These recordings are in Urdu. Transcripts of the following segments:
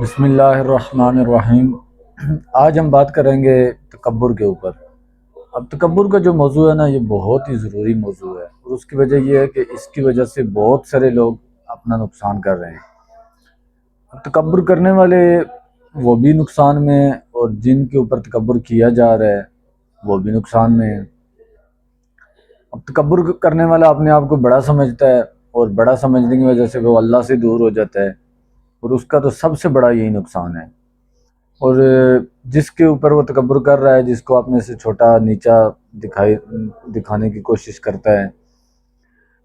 بسم اللہ الرحمن الرحیم۔ آج ہم بات کریں گے تکبر کے اوپر۔ اب تکبر کا جو موضوع ہے نا، یہ بہت ہی ضروری موضوع ہے، اور اس کی وجہ یہ ہے کہ اس کی وجہ سے بہت سارے لوگ اپنا نقصان کر رہے ہیں۔ اب تکبر کرنے والے وہ بھی نقصان میں ہیں، اور جن کے اوپر تکبر کیا جا رہا ہے وہ بھی نقصان میں ہیں۔ اب تکبر کرنے والا اپنے آپ کو بڑا سمجھتا ہے، اور بڑا سمجھنے کی وجہ سے وہ اللہ سے دور ہو جاتا ہے، اور اس کا تو سب سے بڑا یہی نقصان ہے۔ اور جس کے اوپر وہ تکبر کر رہا ہے، جس کو اپنے سے چھوٹا نیچا دکھانے کی کوشش کرتا ہے،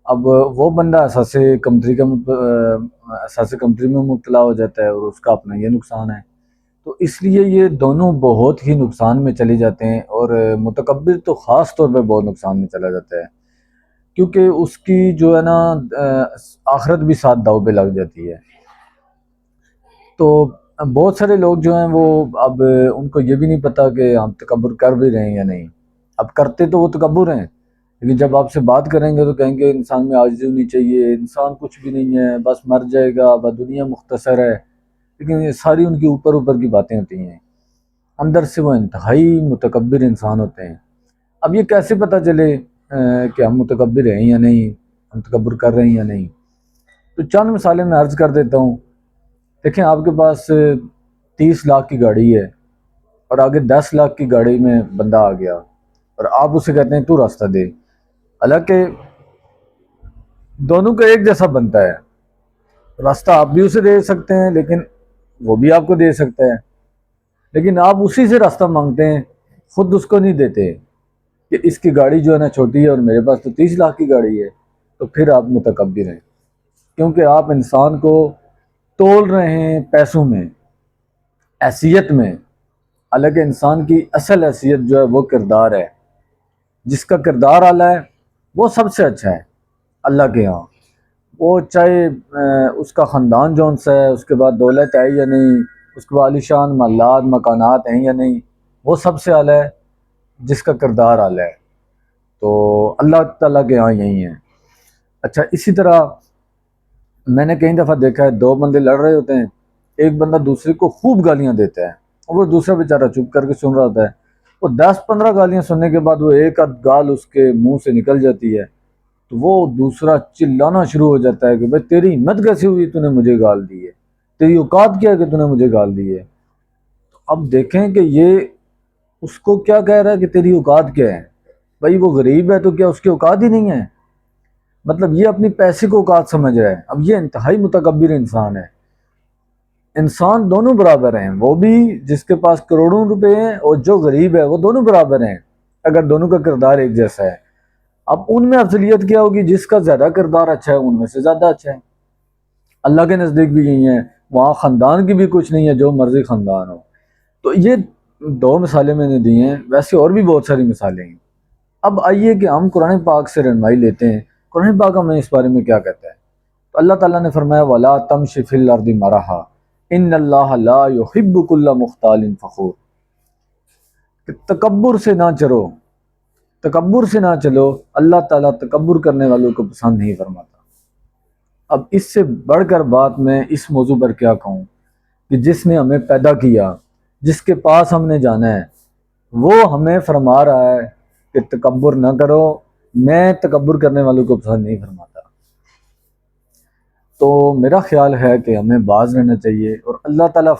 اب وہ بندہ احساس کمتری میں مبتلا ہو جاتا ہے، اور اس کا اپنا یہ نقصان ہے۔ تو اس لیے یہ دونوں بہت ہی نقصان میں چلے جاتے ہیں، اور متکبر تو خاص طور پہ بہت نقصان میں چلا جاتا ہے، کیونکہ اس کی جو ہے نا آخرت بھی ساتھ داؤ پہ لگ جاتی ہے۔ تو بہت سارے لوگ جو ہیں وہ اب ان کو یہ بھی نہیں پتا کہ ہم تکبر کر بھی رہے ہیں یا نہیں۔ اب کرتے تو وہ تکبر ہیں، لیکن جب آپ سے بات کریں گے تو کہیں گے انسان میں عاجزی ہونی چاہیے، انسان کچھ بھی نہیں ہے، بس مر جائے گا، بس دنیا مختصر ہے۔ لیکن یہ ساری ان کی اوپر اوپر کی باتیں ہوتی ہیں، اندر سے وہ انتہائی متکبر انسان ہوتے ہیں۔ اب یہ کیسے پتہ چلے کہ ہم متکبر ہیں یا نہیں، ہم تکبر کر رہے ہیں یا نہیں؟ تو چند مثالیں میں عرض کر دیتا ہوں۔ دیکھیں، آپ کے پاس 30 لاکھ کی گاڑی ہے، اور آگے 10 لاکھ کی گاڑی میں بندہ آ گیا، اور آپ اسے کہتے ہیں تو راستہ دے۔ حالانکہ دونوں کا ایک جیسا بنتا ہے، راستہ آپ بھی اسے دے سکتے ہیں، لیکن وہ بھی آپ کو دے سکتا ہے، لیکن آپ اسی سے راستہ مانگتے ہیں، خود اس کو نہیں دیتے کہ اس کی گاڑی جو ہے نا چھوٹی ہے، اور میرے پاس تو 30 لاکھ کی گاڑی ہے۔ تو پھر آپ متکبر ہیں، کیونکہ آپ انسان کو تول رہے ہیں پیسوں میں، حیثیت میں۔ حالانکہ انسان کی اصل حیثیت جو ہے وہ کردار ہے۔ جس کا کردار اعلیٰ ہے وہ سب سے اچھا ہے اللہ کے ہاں، وہ چاہے اس کا خاندان جون سا ہے، اس کے بعد دولت ہے یا نہیں، اس کے بعد عالیشان محلات مکانات ہیں یا نہیں، وہ سب سے اعلیٰ ہے جس کا کردار اعلیٰ ہے۔ تو اللہ تعالیٰ کے ہاں یہی ہے۔ اچھا، اسی طرح میں نے کئی دفعہ دیکھا ہے، دو بندے لڑ رہے ہوتے ہیں، ایک بندہ دوسرے کو خوب گالیاں دیتا ہے، اور وہ دوسرا بیچارہ چپ کر کے سن رہا ہوتا ہے۔ وہ 10-15 گالیاں سننے کے بعد وہ ایک آدھ گال اس کے منہ سے نکل جاتی ہے، تو وہ دوسرا چلانا شروع ہو جاتا ہے کہ بھائی تیری ہمت کیسے ہوئی، تو نے مجھے گال دی ہے، تیری اوقات کیا ہے کہ تو نے مجھے گال دی ہے۔ تو اب دیکھیں کہ یہ اس کو کیا کہہ رہا ہے کہ تیری اوقات کیا ہے؟ بھائی وہ غریب ہے تو کیا اس کی اوقات ہی نہیں ہے؟ مطلب یہ اپنی پیسے کو اوقات سمجھ رہا ہے۔ اب یہ انتہائی متکبر انسان ہے۔ انسان دونوں برابر ہیں، وہ بھی جس کے پاس کروڑوں روپے ہیں اور جو غریب ہے، وہ دونوں برابر ہیں اگر دونوں کا کردار ایک جیسا ہے۔ اب ان میں افضلیت کیا ہوگی؟ جس کا زیادہ کردار اچھا ہے ان میں سے زیادہ اچھا ہے۔ اللہ کے نزدیک بھی یہی ہے، وہاں خاندان کی بھی کچھ نہیں ہے، جو مرضی خاندان ہو۔ تو یہ دو مثالیں میں نے دی ہیں، ویسے اور بھی بہت ساری مثالیں ہیں۔ اب آئیے کہ ہم قرآن پاک سے رہنمائی لیتے ہیں، قرآن پاک ہمیں اس بارے میں کیا کہتا ہے۔ تو اللہ تعالیٰ نے فرمایا وَلَا تَمْشِ فِي الْأَرْضِ مَرَحًا إِنَّ اللَّهَ لَا يُحِبُّ كُلَّ مُخْتَالٍ فَخُورٍ، کہ تکبر سے نہ چلو، تکبر سے نہ چلو، اللہ تعالیٰ تکبر کرنے والوں کو پسند نہیں فرماتا۔ اب اس سے بڑھ کر بات میں اس موضوع پر کیا کہوں کہ جس نے ہمیں پیدا کیا، جس کے پاس ہم نے جانا ہے، وہ ہمیں فرما رہا ہے کہ تکبر نہ کرو، میں تکبر کرنے والوں کو پسند نہیں فرماتا۔ تو میرا خیال ہے کہ ہمیں باز رہنا چاہیے، اور اللہ تعالیٰ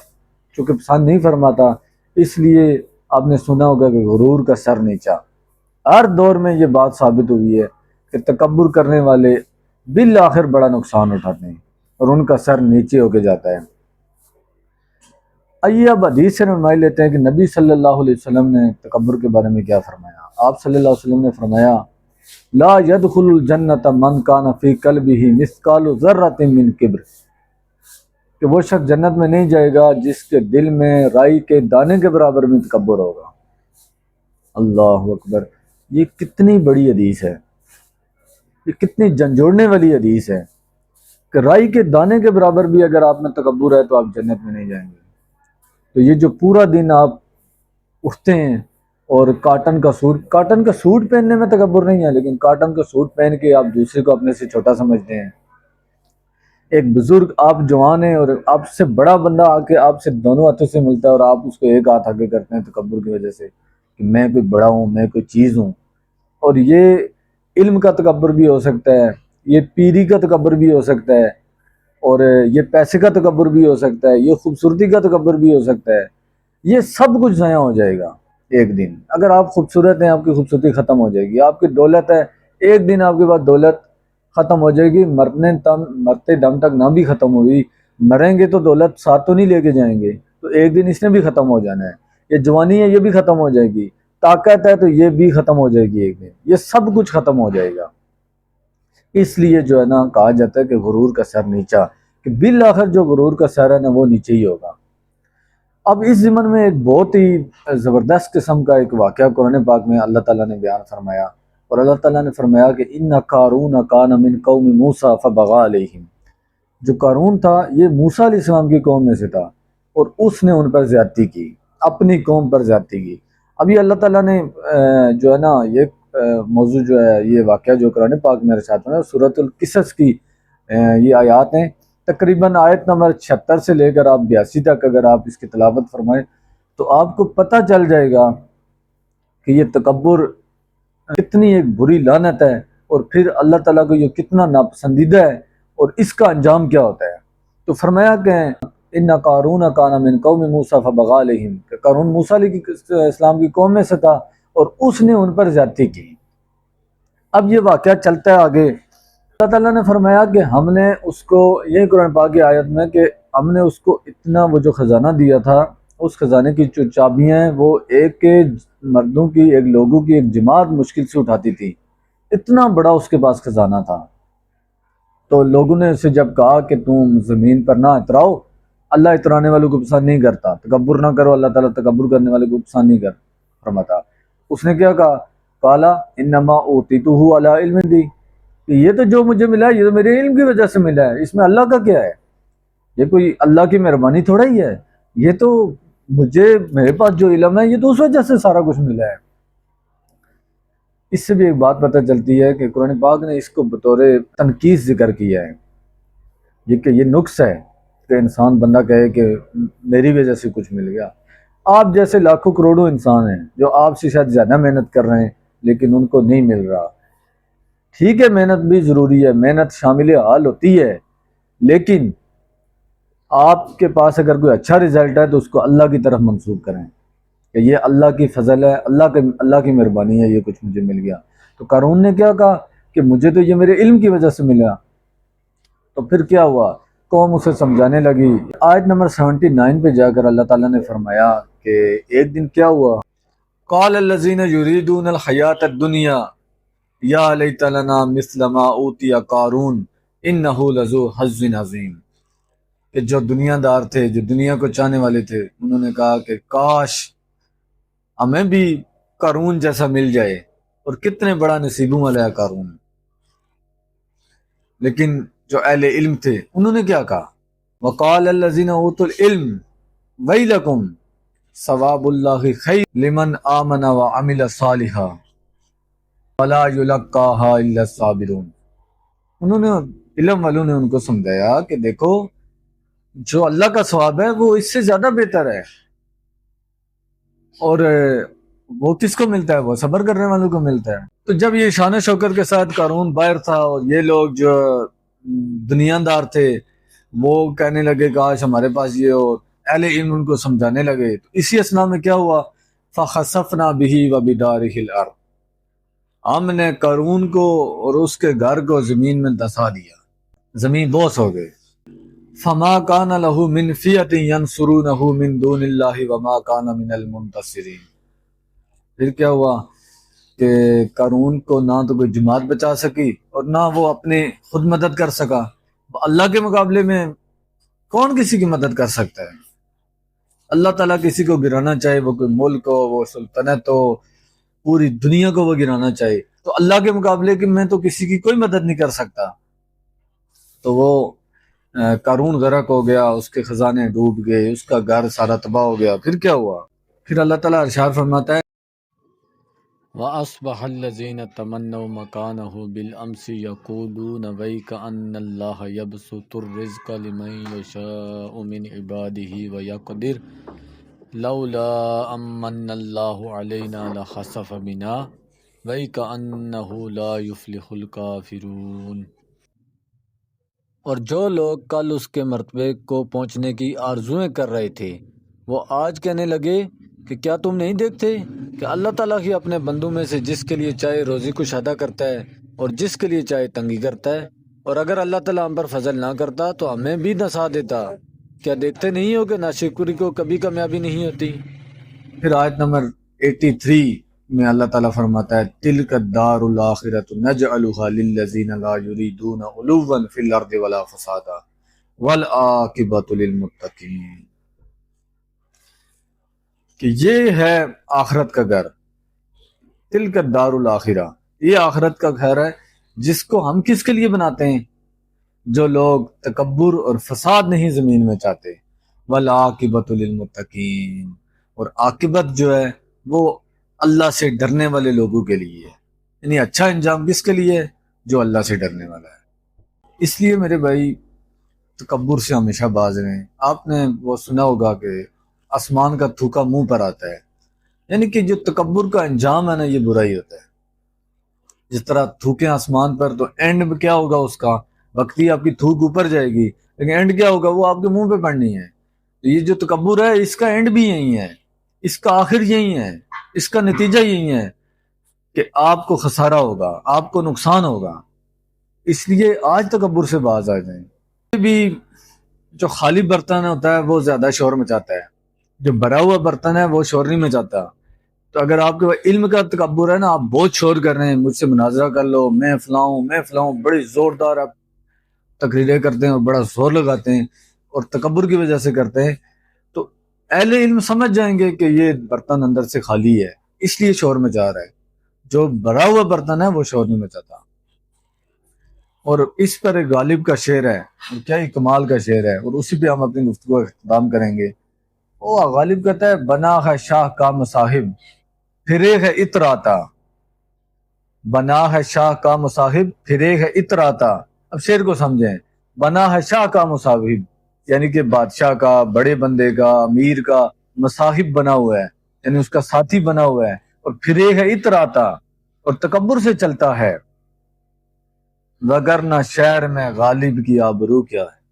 چونکہ پسند نہیں فرماتا، اس لیے آپ نے سنا ہوگا کہ غرور کا سر نیچا۔ ہر دور میں یہ بات ثابت ہوئی ہے کہ تکبر کرنے والے بالآخر بڑا نقصان اٹھاتے ہیں، اور ان کا سر نیچے ہو کے جاتا ہے۔ آئیے اب حدیث سے رہنمائی لیتے ہیں کہ نبی صلی اللہ علیہ وسلم نے تکبر کے بارے میں کیا فرمایا۔ آپ صلی اللہ علیہ وسلم نے فرمایا لا يدخل الجنت من کان فی قلبہ مثقال ذرۃ من کبر، کہ وہ شخص جنت میں نہیں جائے گا جس کے دل میں رائی کے دانے کے برابر میں تکبر ہوگا۔ اللہ اکبر! یہ کتنی بڑی حدیث ہے، یہ کتنی جھنجھوڑنے والی حدیث ہے کہ رائی کے دانے کے برابر بھی اگر آپ میں تکبر ہے تو آپ جنت میں نہیں جائیں گے۔ تو یہ جو پورا دن آپ اٹھتے ہیں اور کاٹن کا سوٹ پہننے میں تکبر نہیں ہے، لیکن کاٹن کا سوٹ پہن کے آپ دوسرے کو اپنے سے چھوٹا سمجھتے ہیں۔ ایک بزرگ آپ جوان ہیں اور آپ سے بڑا بندہ آ کے آپ سے دونوں ہاتھوں سے ملتا ہے اور آپ اس کو ایک ہاتھ آگے کرتے ہیں تکبر کی وجہ سے کہ میں کوئی بڑا ہوں، میں کوئی چیز ہوں. اور یہ علم کا تکبر بھی ہو سکتا ہے، یہ پیری کا تکبر بھی ہو سکتا ہے، اور یہ پیسے کا تکبر بھی ہو سکتا ہے، یہ خوبصورتی کا تکبر بھی ہو سکتا ہے. یہ سب کچھ ضائع ہو جائے گا ایک دن. اگر آپ خوبصورت ہیں، آپ کی خوبصورتی ختم ہو جائے گی. آپ کی دولت ہے، ایک دن آپ کے پاس دولت ختم ہو جائے گی. مرتے دم تک نہ بھی ختم ہوگی، مریں گے تو دولت ساتھ تو نہیں لے کے جائیں گے، تو ایک دن اس نے بھی ختم ہو جانا ہے. یہ جوانی ہے، یہ بھی ختم ہو جائے گی. طاقت ہے تو یہ بھی ختم ہو جائے گی ایک دن. یہ سب کچھ ختم ہو جائے گا. اس لیے جو ہے نا کہا جاتا ہے کہ غرور کا سر نیچا، کہ بالآخر جو غرور کا سر ہے نا وہ نیچے ہی ہوگا. اب اس ضمن میں ایک بہت ہی زبردست قسم کا ایک واقعہ قرآن پاک میں اللہ تعالیٰ نے بیان فرمایا، اور اللہ تعالیٰ نے فرمایا کہ ان قارون کان من قوم موسیٰ فبغى علیہم. جو قارون تھا یہ موسیٰ علیہ السلام کی قوم میں سے تھا، اور اس نے ان پر زیادتی کی، اپنی قوم پر زیادتی کی. اب یہ اللہ تعالیٰ نے جو ہے نا یہ موضوع جو ہے، یہ واقعہ جو قرآن پاک میں ارشاد ہے سورۃ القصص کی یہ آیات ہیں، تقریباً آیت نمبر 76 سے لے کر آپ 82 تک اگر آپ اس کی تلاوت فرمائیں تو آپ کو پتہ چل جائے گا کہ یہ تکبر کتنی ایک بری لعنت ہے، اور پھر اللہ تعالیٰ کو یہ کتنا ناپسندیدہ ہے، اور اس کا انجام کیا ہوتا ہے. تو فرمایا کہ ان قارون کان من قوم موسیٰ فبغى علیہم، کہ قارون موسیٰ علیہ السلام کی قوم میں سے تھا اور اس نے ان پر زیادتی کی. اب یہ واقعہ چلتا ہے آگے. اللہ تعالیٰ نے فرمایا کہ ہم نے اس کو، یہ قرآن پاک کی آیت میں، کہ ہم نے اس کو اتنا وہ جو خزانہ دیا تھا، اس خزانے کی جو چابیاں ہیں وہ ایک مردوں کی، ایک لوگوں کی ایک جماعت مشکل سے اٹھاتی تھی. اتنا بڑا اس کے پاس خزانہ تھا. تو لوگوں نے اسے جب کہا کہ تم زمین پر نہ اتراؤ، اللہ اترانے والوں کو پسند نہیں کرتا، تکبر نہ کرو، اللہ تعالیٰ تکبر کرنے والے کو پسند نہیں فرماتا. اس نے کیا کہا؟ قالا انما اوتیتہ علی علم عندی، کہ یہ تو جو مجھے ملا ہے یہ تو میرے علم کی وجہ سے ملا ہے، اس میں اللہ کا کیا ہے؟ یہ کوئی اللہ کی مہربانی تھوڑا ہی ہے، یہ تو میرے پاس جو علم ہے یہ تو اس وجہ سے سارا کچھ ملا ہے. اس سے بھی ایک بات پتہ چلتی ہے کہ قرآن پاک نے اس کو بطور تنقید ذکر کیا ہے، یہ کہ یہ نقص ہے کہ انسان بندہ کہے کہ میری وجہ سے کچھ مل گیا. آپ جیسے لاکھوں کروڑوں انسان ہیں جو آپ سے شاید زیادہ محنت کر رہے ہیں لیکن ان کو نہیں مل رہا. ٹھیک ہے، محنت بھی ضروری ہے، محنت شامل حال ہوتی ہے، لیکن آپ کے پاس اگر کوئی اچھا رزلٹ ہے تو اس کو اللہ کی طرف منسوب کریں کہ یہ اللہ کی فضل ہے، اللہ کی مہربانی ہے، یہ کچھ مجھے مل گیا. تو قارون نے کیا کہا کہ مجھے تو یہ میرے علم کی وجہ سے ملا. تو پھر کیا ہوا؟ قوم اسے سمجھانے لگی. آیت نمبر 79 پہ جا کر اللہ تعالیٰ نے فرمایا کہ ایک دن کیا ہوا؟ قال الذین یریدون الحیاۃ الدنیا یا لیت لنا مثل ما اوتی قارون انہ لذو حظ عظیم. کہ جو دنیا دار تھے، جو دنیا کو چاہنے والے تھے، انہوں نے کہا کہ کاش ہمیں بھی قارون جیسا مل جائے، اور کتنے بڑا نصیبوں والا ہے قارون. لیکن جو اہل علم تھے انہوں نے کیا کہا؟ وقال الذین اوتوا العلم ویلکم ثواب اللہ خیر لمن آمن وعمل صالحا ولا یلقاها الا الصابرون. انہوں نے، علم والوں نے ان کو سمجھایا کہ دیکھو جو اللہ کا ثواب ہے وہ اس سے زیادہ بہتر ہے، اور وہ کس کو ملتا ہے؟ وہ صبر کرنے والوں کو ملتا ہے. تو جب یہ شان و شوکت کے ساتھ قارون باہر تھا اور یہ لوگ جو دنیا دار تھے وہ کہنے لگے کاش ہمارے پاس یہ ہو، اہل علم ان کو سمجھانے لگے. تو اسی اسنا میں کیا ہوا؟ فخسفنا به وبداره الارض، ہم نے قارون کو اور اس کے گھر کو زمین میں دسا دیا، زمین بوس ہو گئے. فما کان له من فئۃ ینصرونہ من دون اللہ وما کان من المنتصرین. پھر کیا ہوا کہ قارون کو نہ تو کوئی جماعت بچا سکی اور نہ وہ اپنے خود مدد کر سکا. اللہ کے مقابلے میں کون کسی کی مدد کر سکتا ہے؟ اللہ تعالیٰ کسی کو گرانا چاہے، وہ کوئی ملک ہو، وہ سلطنت ہو، پوری دنیا کو وہ گرانا چاہے، تو اللہ کے مقابلے میں تو کسی کی کوئی مدد نہیں کر سکتا. تو وہ قارون غرق ہو گیا، اس کے خزانے ڈوب گئے، اس کا گھر سارا تباہ ہو گیا. پھر کیا ہوا؟ پھر اللہ تعالیٰ ارشاد فرماتا ہے وَأَصْبَحَ الَّذِينَ تَمَنَّوْا مَكَانَهُ بِالْأَمْسِ يَقُولُونَ وَيْكَأَنَّ اللَّهَ يَبْسُطُ الرِّزْقَ لِمَن يَشَاءُ مِنْ عِبَادِهِ وَيَقْدِرُ لَوْلَا أَمَّنَّ اللَّهُ عَلَيْنَا لَخَسَفَ بِنَا وَيْكَأَنَّهُ لَا يُفْلِحُ الْكَافِرُونَ۔ اور جو لوگ کل اس کے مرتبے کو پہنچنے کی آرزویں کر رہے تھے وہ آج کہنے لگے کہ کیا تم نہیں دیکھتے کہ اللہ تعالیٰ ہی اپنے بندوں میں سے جس کے لیے چاہے روزی کشادہ کرتا ہے اور جس کے لیے چاہے تنگی کرتا ہے، اور اگر اللہ تعالیٰ ہم پر فضل نہ کرتا تو ہمیں بھی نسا دیتا۔ کیا دیکھتے نہیں ہو کہ ناشکری کو کبھی کامیابی نہیں ہوتی؟ پھر آیت نمبر 83 میں اللہ تعالیٰ فرماتا ہے تِلْکَ الدَّارُ الْآخِرَةُ نَجْعَلُهَا لِلَّذِينَ لَا يُرِيدُونَ عُلُوًّا فِي الْأَرْضِ وَلَا فَسَادًا وَالْعَاقِبَةُ لِلْمُتَّقِينَ، کہ یہ ہے آخرت کا گھر، تِلْکَ الدَّارُ الْآخِرَةُ، یہ آخرت کا گھر ہے جس کو ہم کس کے لیے بناتے ہیں؟ جو لوگ تکبر اور فساد نہیں زمین میں چاہتے، وَالْعَاقِبَةُ لِلْمُتَّقِينَ، اور عاقبت جو ہے وہ اللہ سے ڈرنے والے لوگوں کے لیے ہے، یعنی اچھا انجام کس کے لیے ہے؟ جو اللہ سے ڈرنے والا ہے۔ اس لیے میرے بھائی تکبر سے ہمیشہ باز رہیں۔ آپ نے وہ سنا ہوگا کہ آسمان کا تھوکا منہ پر آتا ہے، یعنی کہ جو تکبر کا انجام ہے نا یہ برا ہی ہوتا ہے۔ جس طرح تھوکیں آسمان پر تو اینڈ میں کیا ہوگا اس کا؟ وقتی آپ کی تھوک اوپر جائے گی لیکن اینڈ کیا ہوگا؟ وہ آپ کے منہ پہ پڑنی ہے۔ تو یہ جو تکبر ہے اس کا اینڈ بھی یہی ہے، اس کا آخر یہی ہے، اس کا نتیجہ یہی ہے کہ آپ کو خسارہ ہوگا، آپ کو نقصان ہوگا۔ اس لیے آج تکبر سے باز آ جائیں۔ بھی جو خالی برتن ہوتا ہے وہ زیادہ شور مچاتا ہے، جو بھرا ہوا برتن ہے وہ شور نہیں مچاتا۔ تو اگر آپ کے پاس علم کا تکبر ہے نا، آپ بہت شور کر رہے ہیں، مجھ سے مناظرہ کر لو، میں فلاں بڑی زوردار آپ تقریریں کرتے ہیں اور بڑا زور لگاتے ہیں اور تکبر کی وجہ سے کرتے ہیں، تو اہل علم سمجھ جائیں گے کہ یہ برتن اندر سے خالی ہے اس لیے شور مچا رہا ہے۔ جو بھرا ہوا برتن ہے وہ شور نہیں مچاتا۔ اور اس پر ایک غالب کا شعر ہے، اور کیا ہی کمال کا شعر ہے، اور اسی پہ ہم اپنی گفتگو کا اختتام کریں گے۔ وہ غالب کہتا ہے بنا ہے شاہ کا مصاحب پھرے ہے عطر آتا، بنا ہے شاہ کا مصاحب پھرے ہے عطر آتا۔ اب شعر کو سمجھیں، بنا ہے شاہ کا مصاحب یعنی کہ بادشاہ کا، بڑے بندے کا، امیر کا مصاحب بنا ہوا ہے، یعنی اس کا ساتھی بنا ہوا ہے، اور پھرے ہے عطر آتا، اور تکبر سے چلتا ہے، وگرنہ شہر میں غالب کی آبرو کیا ہے۔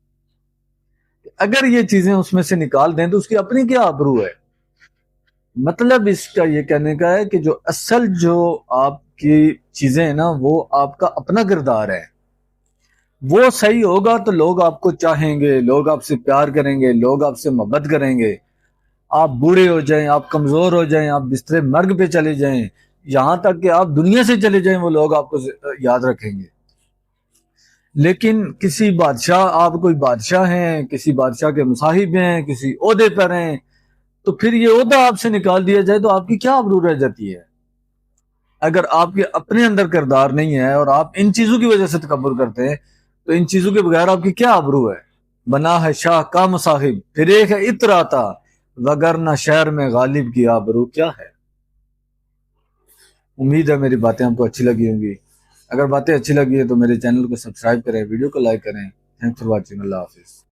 اگر یہ چیزیں اس میں سے نکال دیں تو اس کی اپنی کیا آبرو ہے؟ مطلب اس کا یہ کہنے کا ہے کہ جو اصل جو آپ کی چیزیں ہیں نا وہ آپ کا اپنا کردار ہے، وہ صحیح ہوگا تو لوگ آپ کو چاہیں گے، لوگ آپ سے پیار کریں گے، لوگ آپ سے محبت کریں گے۔ آپ بوڑھے ہو جائیں، آپ کمزور ہو جائیں، آپ بستر مرگ پہ چلے جائیں، یہاں تک کہ آپ دنیا سے چلے جائیں، وہ لوگ آپ کو یاد رکھیں گے۔ لیکن کسی بادشاہ، آپ کوئی بادشاہ ہیں، کسی بادشاہ کے مصاحب ہیں، کسی عہدے پر ہیں، تو پھر یہ عہدہ آپ سے نکال دیا جائے تو آپ کی کیا آبرو رہ جاتی ہے؟ اگر آپ کے اپنے اندر کردار نہیں ہے اور آپ ان چیزوں کی وجہ سے تکبر کرتے ہیں تو ان چیزوں کے بغیر آپ کی کیا آبرو ہے؟ بنا ہے شاہ کا مصاحب پھر ایک ہے عطر آتا، وگرنہ شہر میں غالب کی آبرو کیا ہے۔ امید ہے میری باتیں آپ کو اچھی لگی ہوں گی۔ اگر باتیں اچھی لگی ہے تو میرے چینل کو سبسکرائب کریں، ویڈیو کو لائک کریں۔ تھینکس فار واچنگ، اللہ حافظ۔